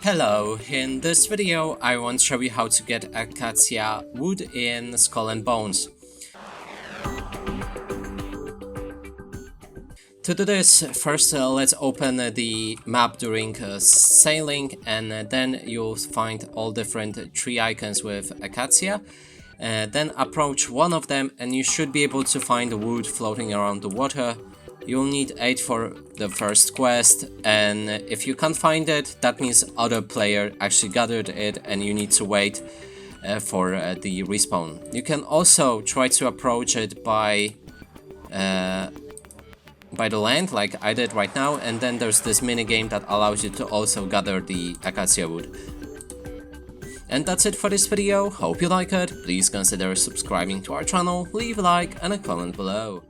Hello, in this video I want to show you how to get Acacia Wood in Skull and Bones. To do this, first let's open the map during sailing, and then you'll find all different tree icons with Acacia. Then approach one of them and you should be able to find the wood floating around the water. You'll need 8 for the first quest, and if you can't find it, that means other player actually gathered it and you need to wait for the respawn. You can also try to approach it by the land, like I did right now, and then there's this minigame that allows you to also gather the Acacia Wood. And that's it for this video. Hope you like it. Please consider subscribing to our channel, leave a like and a comment below.